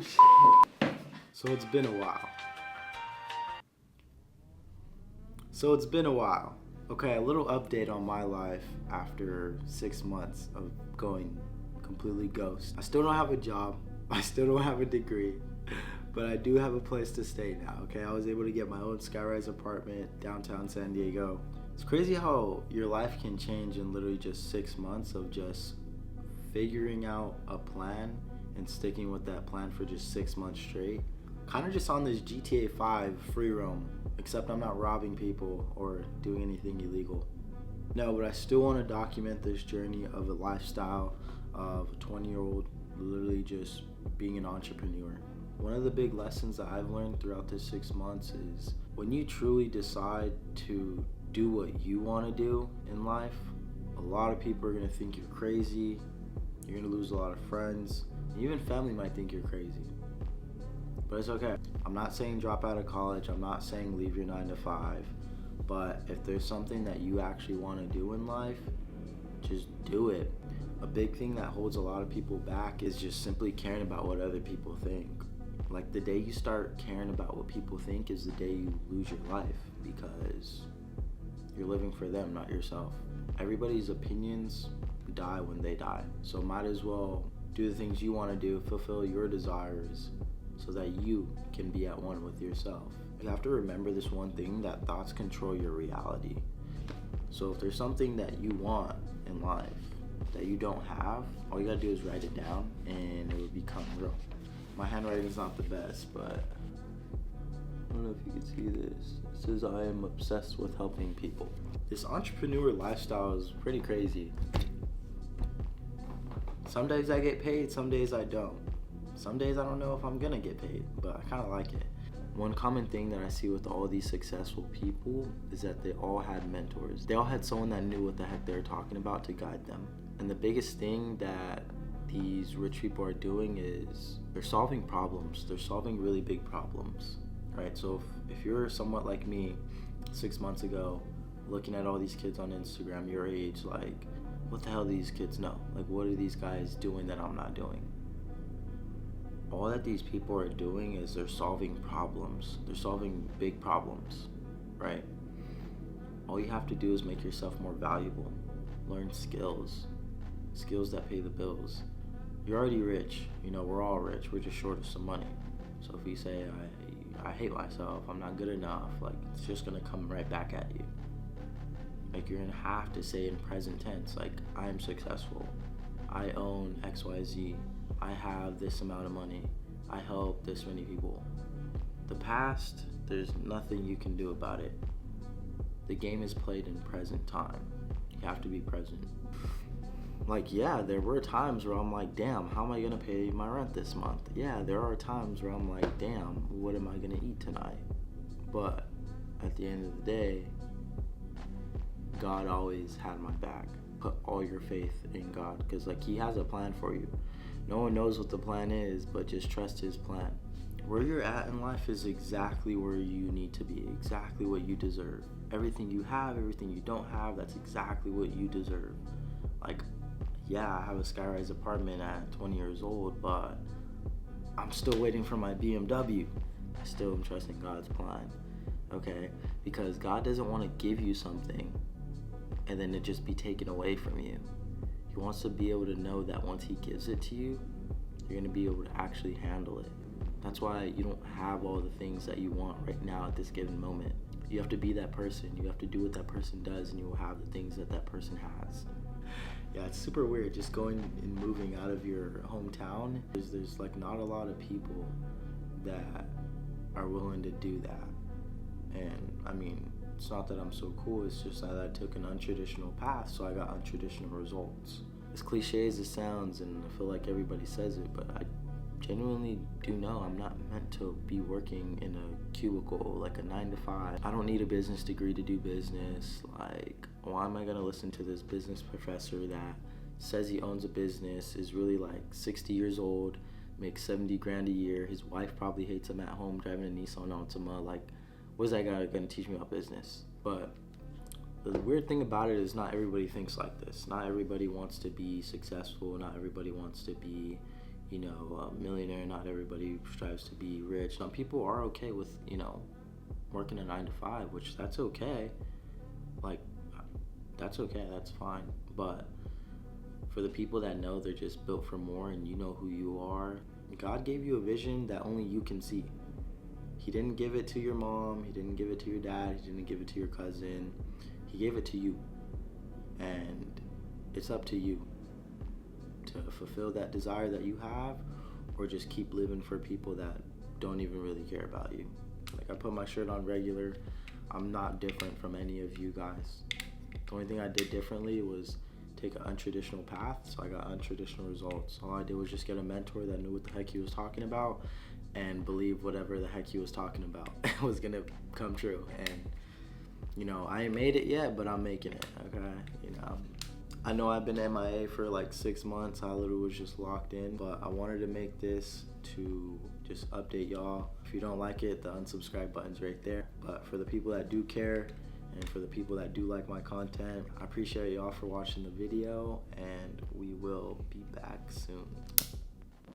shit. So it's been a while. Okay, a little update on my life after 6 months of going completely ghost. I still don't have a job. I still don't have a degree. But I do have a place to stay now, okay? I was able to get my own skyrise apartment downtown San Diego. It's crazy how your life can change in literally just 6 months of just figuring out a plan and sticking with that plan for just 6 months straight. Kind of just on this GTA 5 free roam, except I'm not robbing people or doing anything illegal. No, but I still want to document this journey of a lifestyle of a 20-year-old literally just being an entrepreneur. One of the big lessons that I've learned throughout this 6 months is when you truly decide to do what you want to do in life, a lot of people are going to think you're crazy, you're going to lose a lot of friends, and even family might think you're crazy. But it's okay. I'm not saying drop out of college, I'm not saying leave your 9 to 5, but if there's something that you actually want to do in life, just do it. A big thing that holds a lot of people back is just simply caring about what other people think. Like the day you start caring about what people think is the day you lose your life, because you're living for them, not yourself. Everybody's opinions die when they die. So might as well do the things you want to do, fulfill your desires so that you can be at one with yourself. You have to remember this one thing, that thoughts control your reality. So if there's something that you want in life that you don't have, all you gotta do is write it down and it will become real. My handwriting's not the best, but I don't know if you can see this. It says I am obsessed with helping people. This entrepreneur lifestyle is pretty crazy. Some days I get paid, some days I don't. Some days I don't know if I'm gonna get paid, but I kinda like it. One common thing that I see with all these successful people is that they all had mentors. They all had someone that knew what the heck they were talking about to guide them. And the biggest thing that these rich people are doing is they're solving problems. They're solving really big problems, right? So if you're somewhat like me 6 months ago, looking at all these kids on Instagram your age, like, what the hell do these kids know? Like, what are these guys doing that I'm not doing? All that these people are doing is they're solving problems. They're solving big problems, right? All you have to do is make yourself more valuable. Learn skills that pay the bills. You're already rich, you know, we're all rich, we're just short of some money. So if you say, I hate myself, I'm not good enough, like, it's just gonna come right back at you. Like, you're gonna have to say in present tense, like, I am successful, I own XYZ, I have this amount of money, I help this many people. The past, there's nothing you can do about it. The game is played in present time. You have to be present. Like, yeah, there were times where I'm like, damn, how am I gonna pay my rent this month? Yeah, there are times where I'm like, damn, what am I gonna eat tonight? But at the end of the day, God always had my back. Put all your faith in God, because like, he has a plan for you. No one knows what the plan is, but just trust his plan. Where you're at in life is exactly where you need to be, exactly what you deserve. Everything you have, everything you don't have, that's exactly what you deserve. Like, yeah, I have a skyrise apartment at 20 years old, but I'm still waiting for my BMW. I still am trusting God's plan, okay? Because God doesn't want to give you something and then it just be taken away from you. He wants to be able to know that once he gives it to you, you're going to be able to actually handle it. That's why you don't have all the things that you want right now at this given moment. You have to be that person. You have to do what that person does, and you will have the things that that person has. Yeah, it's super weird just going and moving out of your hometown. There's like not a lot of people that are willing to do that. And I mean, it's not that I'm so cool, it's just that I took an untraditional path, so I got untraditional results. As cliche as it sounds, and I feel like everybody says it, but I genuinely do know I'm not meant to be working in a cubicle, like a 9 to 5. I don't need a business degree to do business. Like, why am I gonna listen to this business professor that says he owns a business, is really like 60 years old, makes 70 grand a year, his wife probably hates him at home driving a Nissan Altima? Like, what is that guy gonna teach me about business? But the weird thing about it is not everybody thinks like this. Not everybody wants to be successful. Not everybody wants to be, a millionaire. Not everybody strives to be rich. Some people are okay with, working a 9 to 5, which that's okay. Like, that's okay, that's fine. But for the people that know they're just built for more and you know who you are, God gave you a vision that only you can see. He didn't give it to your mom, he didn't give it to your dad, he didn't give it to your cousin. He gave it to you. And it's up to you to fulfill that desire that you have, or just keep living for people that don't even really care about you. Like, I put my shirt on regular. I'm not different from any of you guys. The only thing I did differently was take an untraditional path, so I got untraditional results. All I did was just get a mentor that knew what the heck he was talking about and believe whatever the heck he was talking about was gonna come true. And I ain't made it yet, but I'm making it. Okay, I know I've been MIA for like 6 months. I literally was just locked in, but I wanted to make this to just update y'all. If you don't like it, the unsubscribe button's right there. But for the people that do care, and for the people that do like my content, I appreciate y'all for watching the video, and we will be back soon.